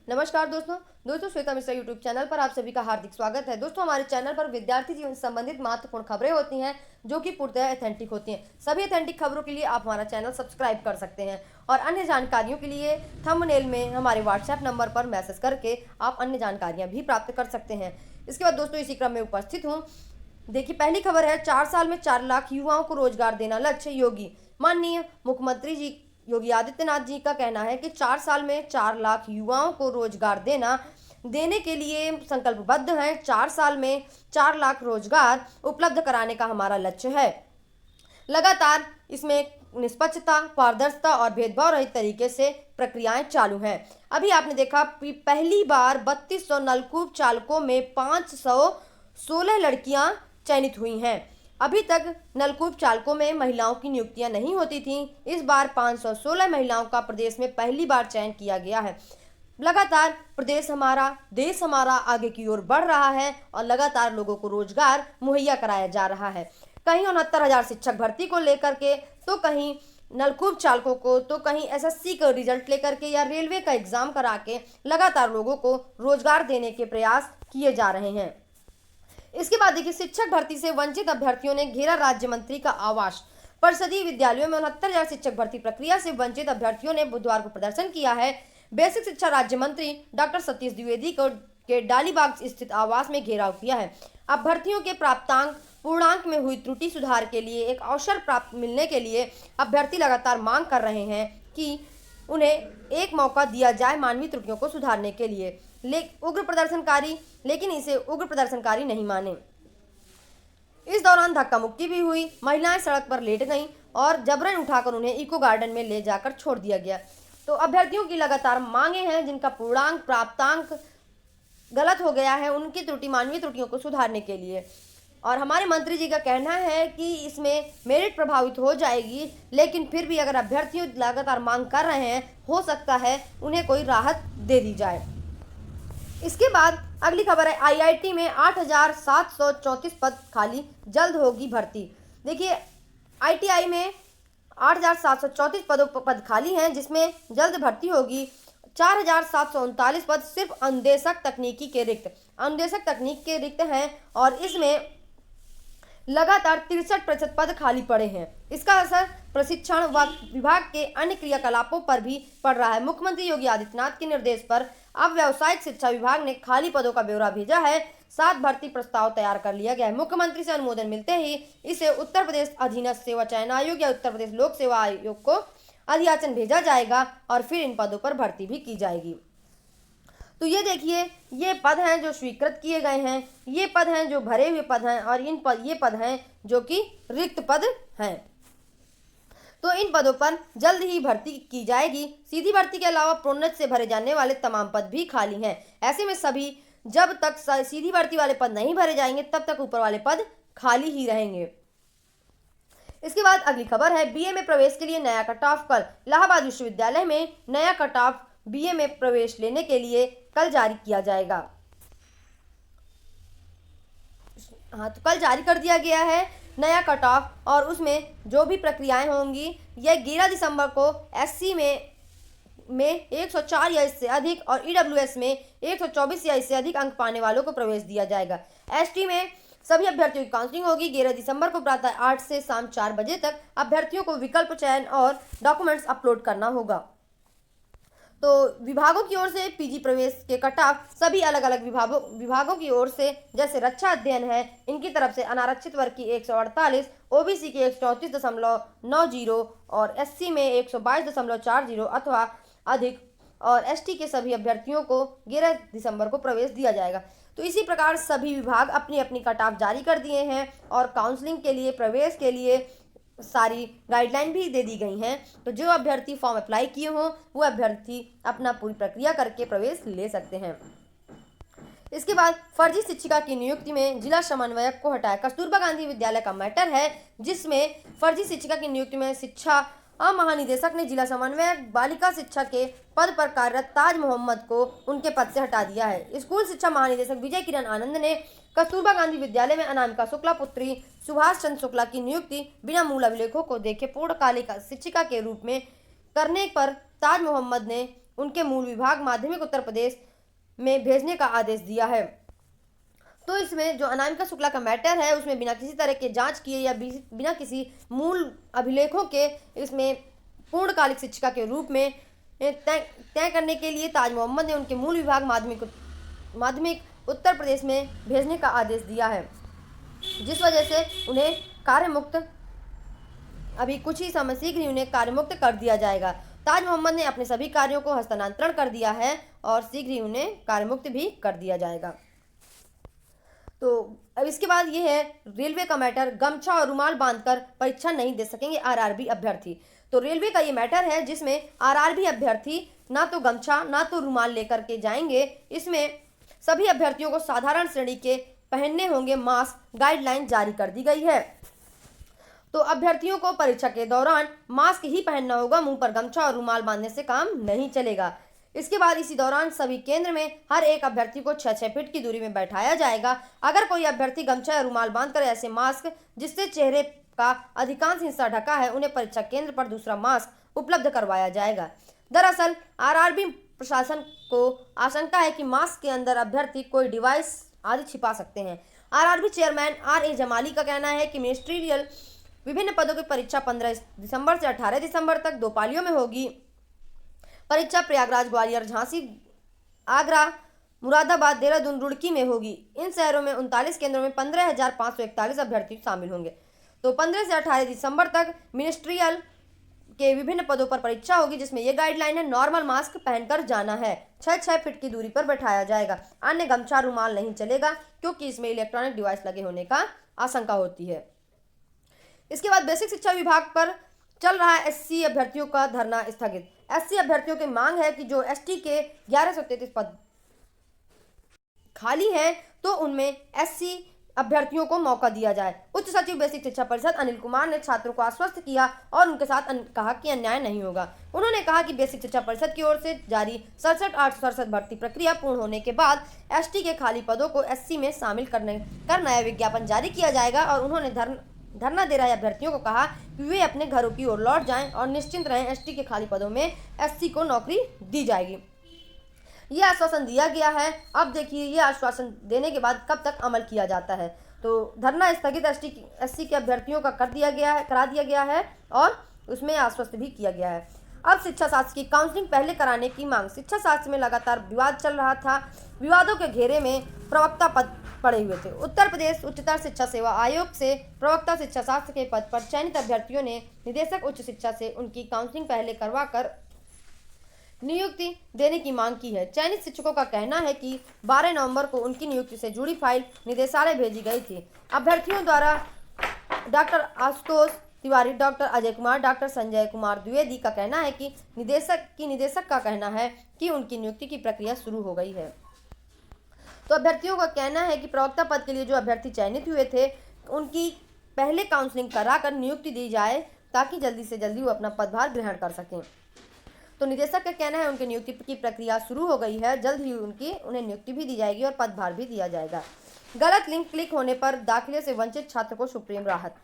नमस्कार दोस्तों Shweta Mishra YouTube channel पर आप सभी का हार्दिक स्वागत है। दोस्तों, हमारे चैनल पर विद्यार्थी जीवन से संबंधित महत्वपूर्ण खबरें होती हैं जो कि पूर्णतः ऑथेंटिक होती हैं। सभी ऑथेंटिक खबरों के लिए आप हमारा चैनल सब्सक्राइब कर सकते हैं और अन्य जानकारियों के लिए थंबनेल में हमारे व्हाट्सएप नंबर पर मैसेज करके आप अन्य जानकारियाँ भी प्राप्त कर सकते हैं। इसके बाद दोस्तों इसी क्रम में उपस्थित हूँ। देखिए, पहली खबर है, 4 साल में 4 लाख युवाओं को रोजगार देना लक्ष्य। योगी माननीय मुख्यमंत्री जी योगी आदित्यनाथ जी का कहना है कि 4 साल में 4 लाख युवाओं को रोजगार देने के लिए संकल्पबद्ध हैं। 4 साल में 4 लाख रोजगार उपलब्ध कराने का हमारा लक्ष्य है। लगातार इसमें निष्पक्षता, पारदर्शिता और भेदभाव रहित तरीके से प्रक्रियाएं चालू हैं। अभी आपने देखा पहली बार 3200 नलकूप चालकों में 516 लड़कियां चयनित हुई हैं। अभी तक नलकूप चालकों में महिलाओं की नियुक्तियां नहीं होती थीं। इस बार 516 महिलाओं का प्रदेश में पहली बार चयन किया गया है। लगातार प्रदेश हमारा, देश हमारा आगे की ओर बढ़ रहा है और लगातार लोगों को रोजगार मुहैया कराया जा रहा है। कहीं 69,000 शिक्षक भर्ती को लेकर के, तो कहीं नलकूप चालकों को, तो कहीं एसएससी का रिजल्ट लेकर के या रेलवे का एग्जाम करा के लगातार लोगों को रोजगार देने के प्रयास किए जा रहे हैं। इसके बाद देखिए, शिक्षक भर्ती से वंचित अभ्यर्थियों ने घेरा राज्य मंत्री का आवास। परिषदीय विद्यालयों में 69,000 शिक्षक भर्ती प्रक्रिया से वंचित अभ्यर्थियों ने बुधवार को प्रदर्शन किया है। बेसिक शिक्षा राज्य मंत्री डॉक्टर सतीश द्विवेदी को के डालीबाग स्थित आवास में घेराव किया है। अभ्यर्थियों के प्राप्तांक पूर्णांक में हुई त्रुटि सुधार के लिए एक अवसर प्राप्त मिलने के लिए अभ्यर्थी लगातार मांग कर रहे हैं कि उन्हें एक मौका दिया जाए मानवीय त्रुटियों को सुधारने के लिए। लेकिन इसे उग्र प्रदर्शनकारी नहीं माने। इस दौरान धक्का मुक्की भी हुई। महिलाएं सड़क पर लेट गईं और जबरन उठाकर उन्हें इको गार्डन में ले जाकर छोड़ दिया गया। तो अभ्यर्थियों की लगातार मांगे हैं जिनका पूर्णांक प्राप्तांक गलत हो गया है, उनकी त्रुटि, मानवीय त्रुटियों को सुधारने के लिए। और हमारे मंत्री जी का कहना है कि इसमें मेरिट प्रभावित हो जाएगी, लेकिन फिर भी अगर अभ्यर्थी लगातार मांग कर रहे हैं, हो सकता है उन्हें कोई राहत दे दी जाए। इसके बाद अगली खबर है, आईआईटी में 8,734 पद खाली, जल्द होगी भर्ती। देखिए, आईटीआई में 8,734 पद खाली हैं, जिसमें जल्द भर्ती होगी। 4,739 पद सिर्फ अनुदेशक तकनीक के रिक्त हैं और इसमें लगातार 63% पद खाली पड़े हैं। इसका असर प्रशिक्षण व विभाग के अन्य क्रियाकलापों पर भी पड़ रहा है। मुख्यमंत्री योगी आदित्यनाथ के निर्देश पर अब व्यावसायिक शिक्षा विभाग ने खाली पदों का ब्यौरा भेजा है। 7 भर्ती प्रस्ताव तैयार कर लिया गया है। मुख्यमंत्री से अनुमोदन मिलते ही इसे उत्तर प्रदेश अधीनस्थ सेवा चयन आयोग या उत्तर प्रदेश लोक सेवा आयोग को अधियाचन भेजा जाएगा और फिर इन पदों पर भर्ती भी की जाएगी। तो ये देखिए, ये पद हैं जो स्वीकृत किए गए हैं, ये पद हैं जो भरे हुए पद हैं और ये पद हैं जो कि रिक्त पद हैं। तो इन पदों पर जल्द ही भर्ती की जाएगी। सीधी भर्ती के अलावा प्रोन्नत से भरे जाने वाले तमाम पद भी खाली हैं। ऐसे में जब तक सीधी भर्ती वाले पद नहीं भरे जाएंगे, तब तक ऊपर वाले पद खाली ही रहेंगे। इसके बाद अगली खबर है, बीए में प्रवेश के लिए नया कट ऑफ कल। इलाहाबाद विश्वविद्यालय में नया कट ऑफ बीए में प्रवेश लेने के लिए कल जारी किया जाएगा। हाँ, तो कल जारी कर दिया गया है नया कट ऑफ और उसमें जो भी प्रक्रियाएं होंगी, यह 11 दिसंबर को एससी में 104 या इससे अधिक और ईडब्ल्यूएस में 124 या इससे अधिक अंक पाने वालों को प्रवेश दिया जाएगा। एसटी में सभी अभ्यर्थियों की काउंसलिंग होगी। 11 दिसंबर को प्रातः 8 से शाम 4 बजे तक अभ्यर्थियों को विकल्प चयन और डॉक्यूमेंट्स अपलोड करना होगा। तो विभागों की ओर से पीजी प्रवेश के कट ऑफ सभी अलग अलग विभागों की ओर से, जैसे रक्षा अध्ययन है, इनकी तरफ से अनारक्षित वर्ग की 148, ओबीसी की 134.90 और एससी में 122.40 अथवा अधिक और एसटी के सभी अभ्यर्थियों को 11 दिसंबर को प्रवेश दिया जाएगा। तो इसी प्रकार सभी विभाग अपनी अपनी कट ऑफ जारी कर दिए हैं और काउंसलिंग के लिए, प्रवेश के लिए सारी गाइडलाइन भी दे दी गई हैं। तो जो अभ्यर्थी फॉर्म अप्लाई किए हों, वो अभ्यर्थी अपना पूरी प्रक्रिया करके प्रवेश ले सकते हैं। इसके बाद फर्जी शिक्षिका की नियुक्ति में जिला समन्वयक को हटाया। कस्तूरबा गांधी विद्यालय का मैटर है, जिसमें फर्जी शिक्षिका की नियुक्ति में शिक्षा महानिदेशक ने जिला समन्वयक बालिका शिक्षा के पद पर कार्यरत ताज मोहम्मद को उनके पद से हटा दिया है। स्कूल शिक्षा महानिदेशक विजय किरण आनंद ने कस्तूरबा गांधी विद्यालय में अनामिका शुक्ला पुत्री सुभाष चंद्र शुक्ला की नियुक्ति बिना मूल अभिलेखों को देखे पूर्णकालिक शिक्षिका के रूप में करने पर ताज मोहम्मद ने उनके मूल विभाग माध्यमिक उत्तर प्रदेश में भेजने का आदेश दिया है। तो इसमें जो अनामिका शुक्ला का मैटर है उसमें बिना किसी तरह के जांच किए या बिना किसी मूल अभिलेखों के इसमें पूर्णकालिक शिक्षिका के रूप में तय करने के लिए ताज मोहम्मद ने उनके मूल विभाग माध्यमिक उत्तर प्रदेश में भेजने का आदेश दिया है, जिस वजह से उन्हें कार्यमुक्त अभी कुछ ही समय शीघ्र ही उन्हें कार्यमुक्त कर दिया जाएगा। ताज मोहम्मद ने अपने सभी कार्यों को हस्तांतरण कर दिया है और शीघ्र ही उन्हें कार्यमुक्त भी कर दिया जाएगा। तो अब इसके बाद ये है रेलवे का मैटर, गमछा और रुमाल बांधकर परीक्षा नहीं दे सकेंगे आरआरबी अभ्यर्थी। तो रेलवे का ये मैटर है जिसमें आरआरबी अभ्यर्थी ना तो गमछा ना तो रुमाल लेकर के जाएंगे। इसमें सभी अभ्यर्थियों को साधारण श्रेणी के पहनने होंगे मास्क, गाइडलाइन जारी कर दी गई है। तो अभ्यर्थियों को परीक्षा के दौरान मास्क ही पहनना होगा, मुंह पर गमछा और रुमाल बांधने से काम नहीं चलेगा। इसके बाद इसी दौरान सभी केंद्र में हर एक अभ्यर्थी को 6-6 फीट की दूरी में बैठाया जाएगा। अगर कोई अभ्यर्थी गमछा या रुमाल बांधकर ऐसे मास्क जिससे चेहरे का अधिकांश हिस्सा ढका है, उन्हें परीक्षा केंद्र पर दूसरा मास्क उपलब्ध करवाया जाएगा। दरअसल आरआरबी प्रशासन को आशंका है कि मास्क के अंदर अभ्यर्थी कोई डिवाइस आदि छिपा सकते हैं। RRB chairman R.A.. जमाली का कहना है कि मिनिस्ट्रियल विभिन्न पदों की परीक्षा 15 दिसंबर से 18 दिसंबर तक 2 पालियों में होगी। परीक्षा प्रयागराज, ग्वालियर, झांसी, आगरा, मुरादाबाद, देहरादून, रुड़की में होगी। इन शहरों में 39 केंद्रों में 15,541 अभ्यर्थी शामिल होंगे। तो 15 से 18 दिसंबर तक मिनिस्ट्रियल के विभिन्न पदों पर परीक्षा होगी, जिसमें यह गाइडलाइन है नॉर्मल मास्क पहनकर जाना है, 6-6 फीट की दूरी पर बैठाया जाएगा। अन्य गमछा रुमाल नहीं चलेगा क्योंकि इसमें इलेक्ट्रॉनिक डिवाइस लगे होने का आशंका होती है। इसके बाद बेसिक शिक्षा विभाग पर चल रहा है एससी अभ्यर्थियों का धरना स्थगित। एससी अभ्यर्थियों की मांग है कि जो एसटी के 1133 पद खाली हैं तो उनमें एससी अभ्यर्थियों को मौका दिया जाए। उच्च सचिव बेसिक शिक्षा परिषद अनिल कुमार ने छात्रों को आश्वस्त किया और उनके साथ कहा कि अन्याय नहीं होगा। उन्होंने कहा कि बेसिक शिक्षा परिषद की ओर से जारी 67,867 भर्ती प्रक्रिया पूर्ण होने के बाद एसटी के खाली पदों को एससी में शामिल कर नया विज्ञापन जारी किया जाएगा। और उन्होंने धरना दे रहे अभ्यर्थियों को कहा कि वे अपने घरों की ओर लौट जाएं और निश्चिंत रहें, एसटी के खाली पदों में एससी को नौकरी दी जाएगी। ये आश्वासन दिया गया है। अब देखिए ये आश्वासन देने के बाद कब तक अमल किया जाता है। तो धरना स्थगित एससी के अभ्यर्थियों का करा दिया गया है और उसमें आश्वस्त भी किया गया है। अब शिक्षा शास्त्र की काउंसलिंग पहले कराने की मांग। शिक्षा शास्त्र में लगातार विवाद चल रहा था। विवादों के घेरे में प्रवक्ता पद पड़े हुए थे। उत्तर प्रदेश उच्चतर शिक्षा सेवा आयोग से प्रवक्ता शिक्षा शास्त्र के पद पर चयनित अभ्यर्थियों ने निदेशक उच्च शिक्षा से उनकी काउंसलिंग पहले करवाकर नियुक्ति देने की मांग की है। चयनित शिक्षकों का कहना है कि 12 नवंबर को उनकी नियुक्ति से जुड़ी फाइल निदेशालय भेजी गई थी। अभ्यर्थियों द्वारा doctor Ashutosh Tiwari, doctor Ajay Kumar, doctor Sanjay Kumar Dwivedi का कहना है कि निदेशक का कहना है कि उनकी नियुक्ति की प्रक्रिया शुरू हो गई है। तो अभ्यर्थियों का कहना है कि प्रवक्ता पद के लिए जो अभ्यर्थी चयनित हुए थे उनकी पहले काउंसलिंग कराकर नियुक्ति दी जाए ताकि जल्दी से जल्दी वो अपना पदभार ग्रहण कर सकें। तो निदेशक का कहना है उनकी नियुक्ति की प्रक्रिया शुरू हो गई है, जल्द ही उन्हें नियुक्ति भी दी जाएगी और पदभार भी दिया जाएगा। गलत लिंक क्लिक होने पर दाखिले से वंचित छात्र को सुप्रीम राहत।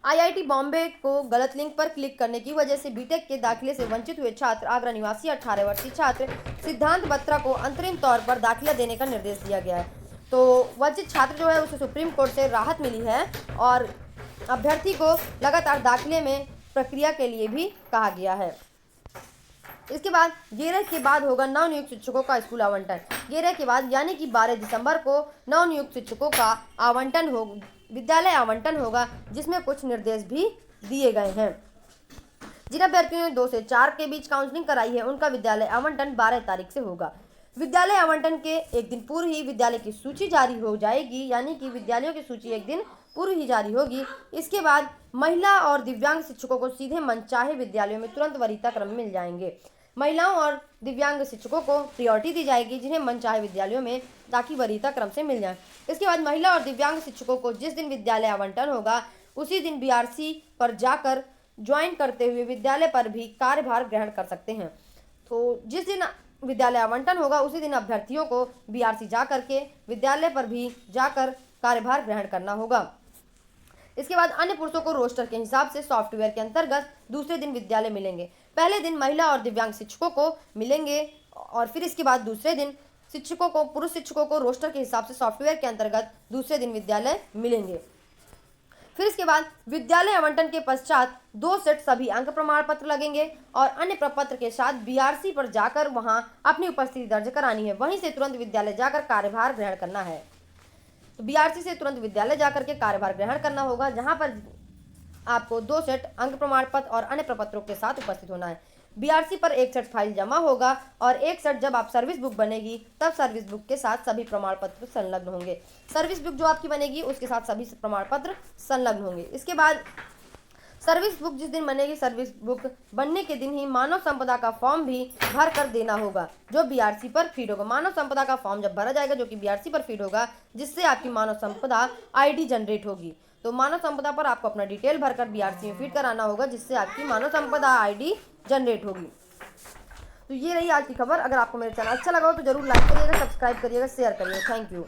आईआईटी बॉम्बे को गलत लिंक पर क्लिक करने की वजह से बीटेक के दाखिले से वंचित हुए छात्र आगरा निवासी 18 वर्षीय छात्र सिद्धांत बत्रा को अंतरिम तौर पर दाखिला देने का निर्देश दिया गया है। तो वंचित छात्र जो है उसे सुप्रीम कोर्ट से राहत मिली है और अभ्यर्थी को लगातार दाखिले में प्रक्रिया के लिए भी कहा गया है। इसके बाद 11 के बाद होगा नवनियुक्त शिक्षकों का स्कूल आवंटन। 11 के बाद यानी कि 12 दिसंबर को नवनियुक्त शिक्षकों का विद्यालय आवंटन होगा, जिसमें कुछ निर्देश भी दिए गए हैं। जिन अभ्यर्थियों ने 2 से 4 के बीच काउंसलिंग कराई है उनका विद्यालय आवंटन 12 तारीख से होगा। विद्यालय आवंटन के एक दिन पूर्व ही विद्यालय की सूची जारी हो जाएगी, यानी कि विद्यालयों की सूची एक दिन पूर्व ही जारी होगी। इसके बाद महिला और दिव्यांग शिक्षकों को सीधे मनचाहे विद्यालयों में तुरंत वरीयता क्रम मिल जाएंगे। महिलाओं और दिव्यांग शिक्षकों को प्रायोरिटी दी जाएगी जिन्हें मनचाहे विद्यालयों में ताकि वरीयता क्रम से मिल जाए। इसके बाद महिला और दिव्यांग शिक्षकों को जिस दिन विद्यालय आवंटन होगा उसी दिन बीआरसी पर जाकर ज्वाइन करते हुए विद्यालय पर भी कार्यभार ग्रहण कर सकते हैं। तो जिस दिन विद्यालय आवंटन होगा उसी दिन अभ्यर्थियों को बीआरसी जा करके विद्यालय पर भी जाकर कार्यभार ग्रहण करना होगा। इसके बाद अन्य पुरुषों को रोस्टर के हिसाब से सॉफ्टवेयर के अंतर्गत दूसरे दिन विद्यालय मिलेंगे। पहले दिन महिला और दिव्यांग शिक्षकों को मिलेंगे और फिर इसके बाद दूसरे दिन शिक्षकों को, पुरुष शिक्षकों को रोस्टर के हिसाब से सॉफ्टवेयर के अंतर्गत दूसरे दिन विद्यालय मिलेंगे। फिर इसके बाद विद्यालय आवंटन के पश्चात 2 सेट सभी अंक प्रमाण पत्र लगेंगे और अन्य प्रपत्र के साथ बीआरसी पर जाकर वहां अपनी उपस्थिति दर्ज करानी है। वहीं से तुरंत विद्यालय जाकर कार्यभार ग्रहण करना है। तो बीआरसी से तुरंत विद्यालय जाकर के कार्यभार ग्रहण करना होगा, जहां पर आपको 2 सेट अंक प्रमाण पत्र और अन्य प्रपत्रों के साथ उपस्थित होना है। बीआरसी पर 1 सेट फाइल जमा होगा और 1 सेट जब आप सर्विस बुक बनेगी तब सर्विस बुक के साथ सभी प्रमाण पत्र संलग्न होंगे। सर्विस बुक जो आपकी बनेगी उसके साथ सभी प्रमाण पत्र संलग्न होंगे। इसके बाद सर्विस बुक जिस दिन बनेगी, सर्विस बुक बनने के दिन ही मानव संपदा का फॉर्म भी भर कर देना होगा जो बीआरसी पर फीड होगा। मानव संपदा का फॉर्म जब भरा जाएगा जो कि बीआरसी पर फीड होगा, जिससे आपकी मानव संपदा आईडी जनरेट होगी। तो मानव संपदा पर आपको अपना डिटेल भरकर बीआरसी में फीड कराना होगा, जिससे आपकी मानव संपदा आईडी जनरेट होगी। तो ये रही आज की खबर। अगर आपको मेरा चैनल अच्छा लगा हो तो जरूर लाइक करिएगा, सब्सक्राइब करिएगा, शेयर करिएगा। Thank you.